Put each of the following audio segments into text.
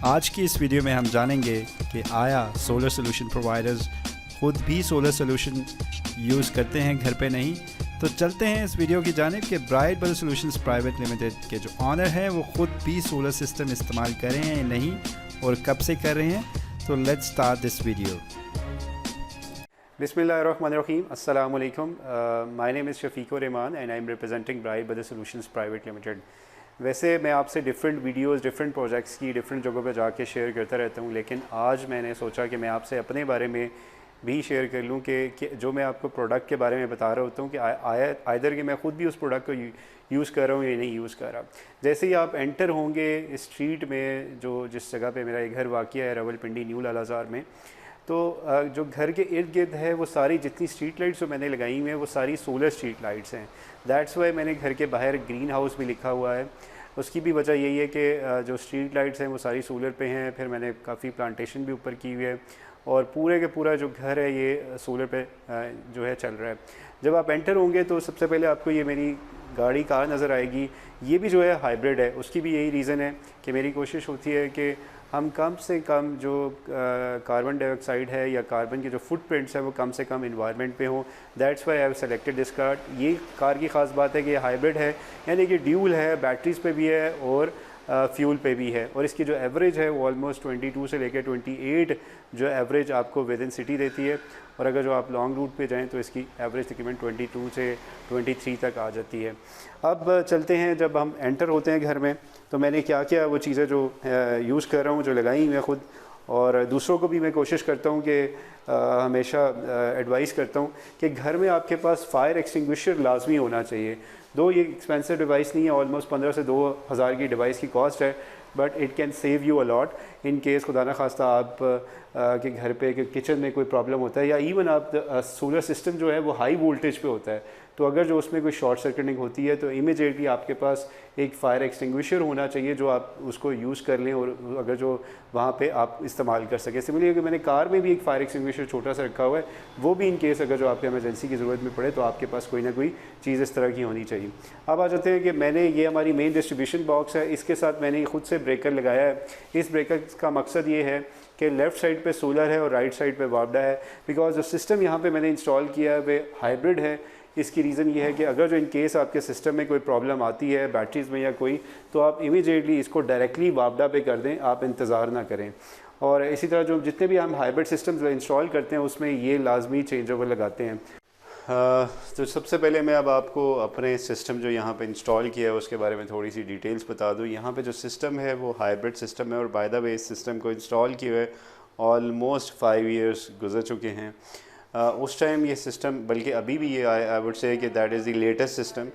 आज की इस वीडियो में हम जानेंगे कि आया सोलर सोल्यूशन प्रोवाइडर्स खुद भी सोलर सोल्यूशन यूज़ करते हैं घर पे नहीं। तो चलते हैं इस वीडियो की जानिब कि ब्राइटसोलर सॉल्यूशंस प्राइवेट लिमिटेड के जो ऑनर हैं वो खुद भी सोलर सिस्टम इस्तेमाल कर रहे हैं या नहीं और कब से कर रहे हैं। तो let's start this video. Bismillahirrahmanirrahim. Assalamu alaikum. My name is Shafiqur Rahman and I am representing brightsolar Solutions Private Limited. वैसे मैं आपसे डिफरेंट वीडियोस, डिफरेंट प्रोजेक्ट्स की डिफरेंट जगहों पे जाके शेयर करता रहता हूँ, लेकिन आज मैंने सोचा कि मैं आपसे अपने बारे में भी शेयर कर लूँ कि जो मैं आपको प्रोडक्ट के बारे में बता रहा होता हूँ कि आइदर कि मैं ख़ुद भी उस प्रोडक्ट को यूज़ कर रहा हूँ या नहीं यूज़ कर रहा। जैसे ही आप एंटर होंगे स्ट्रीट में, जो जिस जगह पे मेरा घर वाक़या है रावलपिंडी न्यू लालाज़ार में, तो जो घर के इर्द गिर्द है वो सारी जितनी स्ट्रीट लाइट्स जो मैंने लगाई हुई हैं वो सारी सोलर स्ट्रीट लाइट्स हैं। दैट्स वाई मैंने घर के बाहर ग्रीन हाउस भी लिखा हुआ है। उसकी भी वजह यही है कि जो स्ट्रीट लाइट्स हैं वो सारी सोलर पे हैं। फिर मैंने काफ़ी प्लांटेशन भी ऊपर की हुई है और पूरे के पूरा जो घर है ये सोलर पे जो है चल रहा है। जब आप एंटर होंगे तो सबसे पहले आपको ये मेरी गाड़ी कार नज़र आएगी। ये भी जो है हाइब्रिड है। उसकी भी यही रीज़न है कि मेरी कोशिश होती है कि हम कम से कम जो कार्बन डाइऑक्साइड है या कार्बन के जो फुटप्रिंट्स है वो कम से कम इन्वायरमेंट पे हों। That's why I have selected this car. ये कार की ख़ास बात है कि ये हाइब्रिड है, यानी कि ड्यूल है, बैटरीज़ पे भी है और फ्यूल पे भी है। और इसकी जो एवरेज है वो ऑलमोस्ट 22 से लेकर 28 जो एवरेज आपको विद इन सिटी देती है। और अगर जो आप लॉन्ग रूट पे जाएं तो इसकी एवरेज तकरीबन 22 से 23 तक आ जाती है। अब चलते हैं, जब हम एंटर होते हैं घर में तो मैंने क्या क्या वो चीज़ें जो यूज़ कर रहा हूँ, जो लगाई मैं ख़ुद और दूसरों को भी मैं कोशिश करता हूँ कि हमेशा एडवाइस करता हूँ कि घर में आपके पास फायर एक्सटिंग्विशर लाजमी होना चाहिए। दो ये एक्सपेंसिव डिवाइस नहीं है, ऑलमोस्ट 15 से 2000 की डिवाइस की कॉस्ट है, but it can save you a lot in case खुदा न खास्ता आप के घर पे कि किचन में कोई प्रॉब्लम होता है या इवन आप सोलर सिस्टम जो है वो हाई वोल्टेज पे होता है, तो अगर जो उसमें कोई शॉर्ट सर्किटिंग होती है तो इमीडिएटली आपके पास एक फ़ायर एक्सटिंग्विशर होना चाहिए जो आप उसको यूज़ कर लें और अगर जो वहाँ पे आप इस्तेमाल कर सकें। सिमिलरली मैंने कार में भी एक फ़ायर एक्सटिंग्विशर छोटा सा रखा हुआ है, वो भी इन केस अगर जो आपको एमरजेंसी की ज़रूरत में पड़े तो आपके पास कोई ना कोई चीज़ इस तरह की होनी चाहिए। अब आ जाते हैं कि मैंने ये हमारी मेन डिस्ट्रीब्यूशन बॉक्स है, इसके साथ मैंने खुद से ब्रेकर लगाया है। इस ब्रेकर का मकसद ये है कि लेफ़्ट साइड पे सोलर है और राइट साइड पे वापडा है, बिकॉज जो सिस्टम यहाँ पे मैंने इंस्टॉल किया है वो हाइब्रिड है। इसकी रीज़न ये है कि अगर जो इन केस आपके सिस्टम में कोई प्रॉब्लम आती है बैटरीज़ में या कोई, तो आप इमीडिएटली इसको डायरेक्टली वापडा पे कर दें, आप इंतज़ार ना करें। और इसी तरह जो जितने भी हम हाइब्रिड सिस्टम्स इंस्टॉल करते हैं उसमें ये लाजमी चेंज ओवर लगाते हैं। तो सबसे पहले मैं अब आपको अपने सिस्टम जो यहाँ पे इंस्टॉल किया है उसके बारे में थोड़ी सी डिटेल्स बता दूँ। यहाँ पे जो सिस्टम है वो हाइब्रिड सिस्टम है और बाय द वे इस सिस्टम को इंस्टॉल किए हुए ऑलमोस्ट 5 ईयर्स गुजर चुके हैं। उस टाइम ये सिस्टम, बल्कि अभी भी ये आई वुड से कि that is the latest system.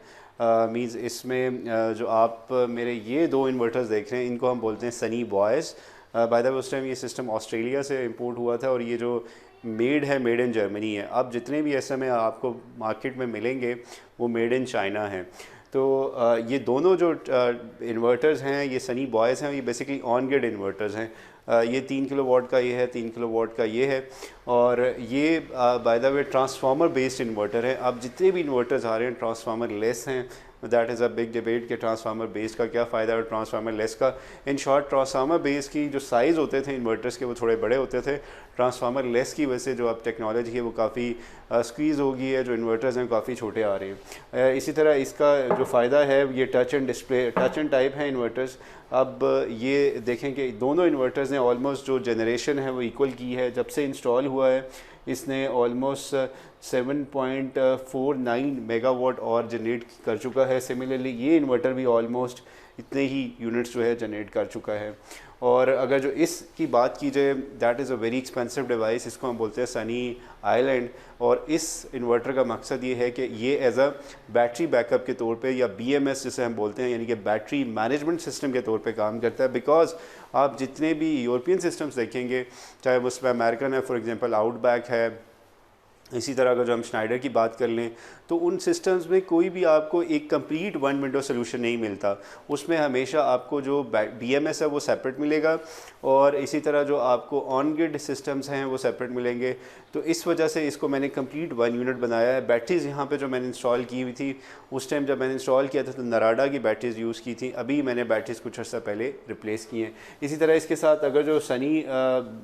Means इसमें जो आप मेरे ये दो इन्वर्टर्स देख रहे हैं इनको हम बोलते हैं Sunny boys. By the way उस टाइम ये सिस्टम ऑस्ट्रेलिया से इंपोर्ट हुआ था और ये जो मेड इन जर्मनी है। अब जितने भी ऐसे में आपको मार्केट में मिलेंगे वो मेड इन चाइना हैं। तो ये दोनों जो इन्वर्टर्स हैं ये सनी बॉयज़ हैं, ये बेसिकली ऑन ग्रिड इन्वर्टर्स हैं। ये 3 किलोवाट का ये है, 3 किलोवाट का ये है और ये by the way transformer based inverter है। अब जितने भी इन्वर्टर्स आ रहे हैं ट्रांसफार्मर लेस हैं। That is a big debate कि ट्रांसफार्मर बेस का क्या फ़ायदा है और ट्रांसफार्मर लेस का। इन शॉर्ट ट्रांसफार्मर बेस की जो साइज़ होते थे इन्वर्टर्स के वो थोड़े बड़े होते थे। ट्रांसफार्मर लेस की वजह से जो अब टेक्नोलॉजी है वो काफ़ी स्क्वीज़ हो गई है, जो इन्वर्टर्स हैं काफ़ी छोटे आ रहे हैं। इसी तरह इसका जो फ़ायदा है ये touch and display, touch and type हैं इन्वर्टर्स। अब ये देखें कि दोनों इन्वर्टर्स ने ऑलमोस्ट जो जनरेशन है वो इक्वल की है। जब से इंस्टॉल हुआ है इसने ऑलमोस्ट 7.49 मेगावाट और जनरेट कर चुका है। सिमिलरली ये इन्वर्टर भी ऑलमोस्ट इतने ही यूनिट्स जो है जनरेट कर चुका है। और अगर जो इसकी बात की जाए that is a very expensive device, इसको हम बोलते हैं सनी आइलैंड। और इस इन्वर्टर का मकसद ये है कि ये एज अ बैटरी बैकअप के तौर पे या BMS जिसे हम बोलते हैं, यानी कि बैटरी मैनेजमेंट सिस्टम के तौर पे काम करता है। बिकॉज आप जितने भी यूरोपियन सिस्टम्स देखेंगे, चाहे उसमें अमेरिकन है, फॉर एग्जांपल आउटबैक है इसी तरह अगर जो हम स्नाइडर की बात कर लें तो उन सिस्टम्स में कोई भी आपको एक कंप्लीट वन विंडो सोल्यूशन नहीं मिलता। उसमें हमेशा आपको जो BMS है वो सेपरेट मिलेगा और इसी तरह जो आपको ऑन ग्रिड सिस्टम्स हैं वो सेपरेट मिलेंगे। तो इस वजह से इसको मैंने कंप्लीट वन यूनिट बनाया है। बैटरीज़ यहाँ पे जो मैंने इंस्टॉल की हुई थी उस टाइम जब मैंने इंस्टॉल किया था तो नराडा की बैटरीज़ यूज़ की थी, अभी मैंने बैटरीज़ कुछ अर्सा पहले रिप्लेस की हैं। इसी तरह इसके साथ अगर जो सनी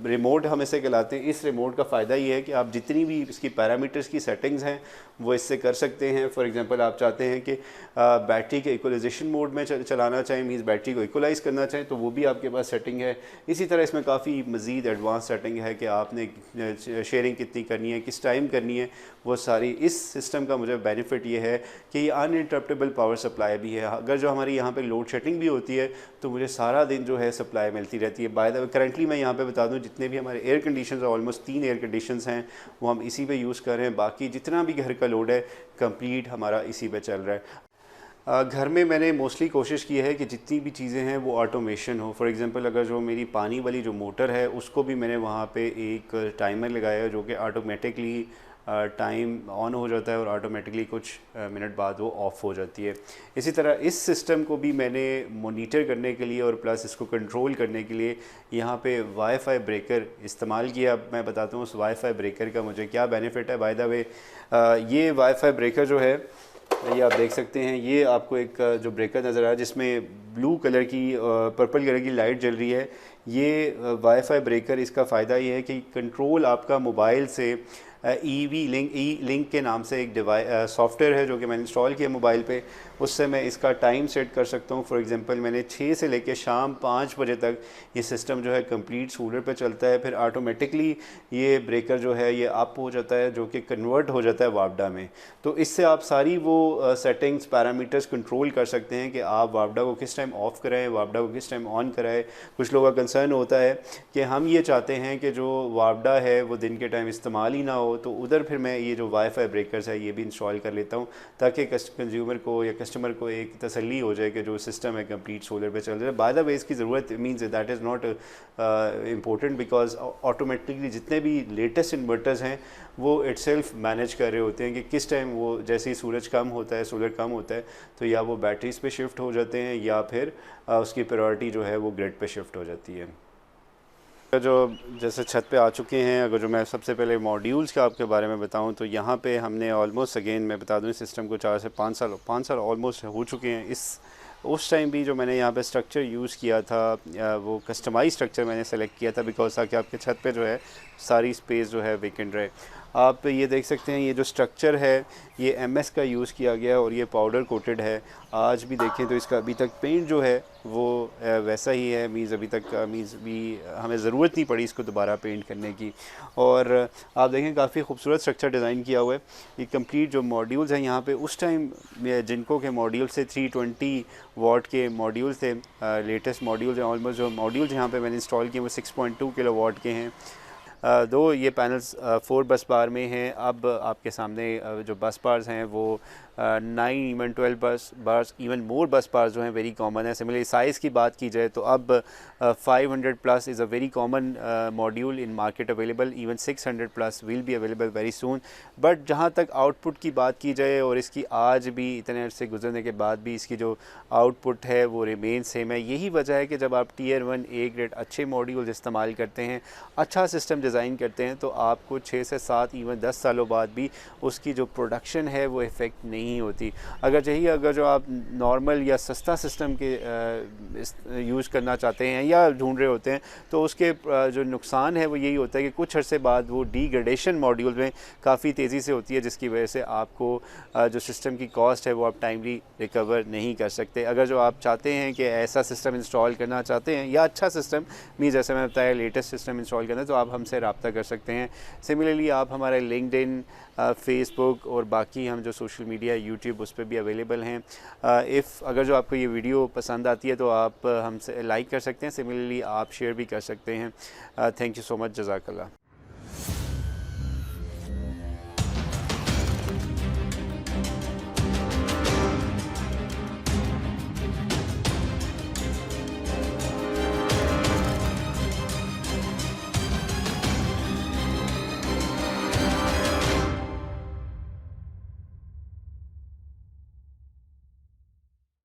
रिमोट हम इसे कहलाते हैं, इस रिमोट का फ़ायदा ये है कि आप जितनी भी इसकी पैरामीटर्स की सेटिंग्स हैं वो इससे कर सकते हैं। फॉर एग्जांपल आप चाहते हैं कि बैटरी के इक्वलाइजेशन मोड में चलाना चाहें, मीन्स बैटरी को इक्वलाइज़ करना चाहें, तो वो भी आपके पास सेटिंग है। इसी तरह इसमें काफ़ी मज़ीद एडवांस सेटिंग है कि आपने शेयरिंग कितनी करनी है, किस टाइम करनी है, वो सारी। इस सिस्टम का मुझे बेनिफिट ये है कि ये अनइंटरप्टेबल पावर सप्लाई भी है। अगर जो हमारी यहाँ पे लोड शेडिंग भी होती है तो मुझे सारा दिन जो है सप्लाई मिलती रहती है। बाय द वे करंटली मैं यहाँ पे बता दूँ जितने भी हमारे air conditions almost 3 air conditions हैं वो हम इसी पे यूज़ कर रहे हैं। बाकी जितना भी घर का लोड है कंप्लीट हमारा इसी पे चल रहा है। घर में मैंने मोस्टली कोशिश की है कि जितनी भी चीज़ें हैं वो ऑटोमेशन हो। फॉर एग्जांपल अगर जो मेरी पानी वाली जो मोटर है उसको भी मैंने वहाँ पे एक टाइमर लगाया है जो कि ऑटोमेटिकली टाइम ऑन हो जाता है और ऑटोमेटिकली कुछ मिनट बाद वो ऑफ़ हो जाती है। इसी तरह इस सिस्टम को भी मैंने मॉनिटर करने के लिए और प्लस इसको कंट्रोल करने के लिए यहाँ पे वाईफाई ब्रेकर इस्तेमाल किया। अब मैं बताता हूँ उस वाईफाई ब्रेकर का मुझे क्या बेनिफिट है। बाय द वे ये वाईफाई ब्रेकर जो है ये आप देख सकते हैं, ये आपको एक जो ब्रेकर नज़र आ रहा है जिसमें ब्लू कलर की पर्पल कलर की लाइट जल रही है, ये वाईफाई ब्रेकर। इसका फ़ायदा ये है कि कंट्रोल आपका मोबाइल से ई लिंक के नाम से एक सॉफ्टवेयर है जो कि मैंने इंस्टॉल किया मोबाइल पे, उससे मैं इसका टाइम सेट कर सकता हूँ। फॉर एग्जांपल मैंने 6 से लेकर शाम 5 बजे तक ये सिस्टम जो है कंप्लीट सोलर पे चलता है। फिर ऑटोमेटिकली ये ब्रेकर जो है ये अप हो जाता है जो कि कन्वर्ट हो जाता है वापडा में। तो इससे आप सारी वो सेटिंग्स पैरामीटर्स कंट्रोल कर सकते हैं कि आप वापडा को किस टाइम ऑफ़ कराएं, वापडा को किस टाइम ऑन कराएं। कुछ लोगों का कंसर्न होता है कि हम ये चाहते हैं कि जो वापडा है वो दिन के टाइम इस्तेमाल ही ना हो, तो उधर फिर मैं ये जो वाईफाई ब्रेकर्स है ये भी इंस्टॉल कर लेता हूँ ताकि कंज्यूमर को या कस्टमर को एक तसल्ली हो जाए कि जो सिस्टम है कंप्लीट सोलर पे चल रहा है। बाय द वे इसकी ज़रूरत means that is not important because automatically जितने भी लेटेस्ट इन्वर्टर्स हैं वो इटसेल्फ मैनेज कर रहे होते हैं कि किस टाइम वो जैसे ही सूरज कम होता है, सोलर कम होता है, तो या वो बैटरीज़ पे शिफ्ट हो जाते हैं या फिर उसकी प्रायोरिटी जो है वो ग्रिड पे शिफ्ट हो जाती है। जो जैसे छत पे आ चुके हैं, अगर जो मैं सबसे पहले मॉड्यूल्स का आपके बारे में बताऊं तो यहाँ पे हमने ऑलमोस्ट अगेन मैं बता दूं इस सिस्टम को 4 से 5 साल ऑलमोस्ट हो चुके हैं। उस टाइम भी जो मैंने यहाँ पे स्ट्रक्चर यूज़ किया था वो कस्टमाइज स्ट्रक्चर मैंने सेलेक्ट किया था बिकॉज ताकि आपके छत पे जो है सारी स्पेस जो है वेकेंट रहे। आप ये देख सकते हैं ये जो स्ट्रक्चर है ये MS का यूज़ किया गया और ये पाउडर कोटेड है। आज भी देखें तो इसका अभी तक पेंट जो है वो वैसा ही है, मीन्स अभी तक भी हमें ज़रूरत नहीं पड़ी इसको दोबारा पेंट करने की। और आप देखें काफ़ी खूबसूरत स्ट्रक्चर डिज़ाइन किया हुआ है। ये कंप्लीट जो मॉड्यूल्स हैं यहाँ पे उस टाइम जिनको के मॉड्यूल से 320 वाट के मॉड्यूल्स थे, लेटेस्ट मॉड्यूल्स हैं। ऑलमोस्ट जो मॉड्यूल्स यहाँ पे मैंने इंस्टॉल किए वो 6.2 किलो वाट के हैं। दो ये पैनल्स 4 बस बार में हैं। अब आपके सामने जो बस बार्स हैं वो 9 इवन 12 बस बार्स, इवन मोर बस बार्स जो हैं वेरी कॉमन है। सिमिलरली साइज़ की बात की जाए तो अब 500 plus is a very common module in market available, even 600 plus will be available very soon. But जहाँ तक आउटपुट की बात की जाए और इसकी आज भी इतने अरसे गुजरने के बाद भी इसकी जो आउटपुट है वो रिमेन सेम है। यही वजह है कि जब आप Tier 1 A ग्रेड अच्छे मॉड्यूल्स इस्तेमाल करते हैं, अच्छा सिस्टम डिज़ाइन करते हैं, तो आपको 6 से 7 इवन 10 सालों बाद भी उसकी जो प्रोडक्शन है वो इफ़ेक्ट नहीं होती। अगर जो आप नॉर्मल या सस्ता सिस्टम के यूज़ करना चाहते हैं या ढूंढ रहे होते हैं तो उसके जो नुकसान है वो यही होता है कि कुछ अरसे बाद वो डिग्रेडेशन मॉड्यूल में काफ़ी तेज़ी से होती है, जिसकी वजह से आपको जो सिस्टम की कॉस्ट है वो आप टाइमली रिकवर नहीं कर सकते। अगर जो आप चाहते हैं कि ऐसा सिस्टम इंस्टॉल करना चाहते हैं या अच्छा सिस्टम मीन जैसे मैं बताया लेटेस्ट सिस्टम इंस्टॉल करना है, तो आप हमसे रब्ता कर सकते हैं। सिमिलरली आप हमारे लिंक्डइन, फेसबुक और बाकी हम जो सोशल मीडिया यूट्यूब उस पर भी अवेलेबल हैं। अगर जो आपको ये वीडियो पसंद आती है तो आप हमसे लाइक कर सकते हैं, सिमिलरली आप शेयर भी कर सकते हैं। थैंक यू सो मच, जज़ाकल्लाह।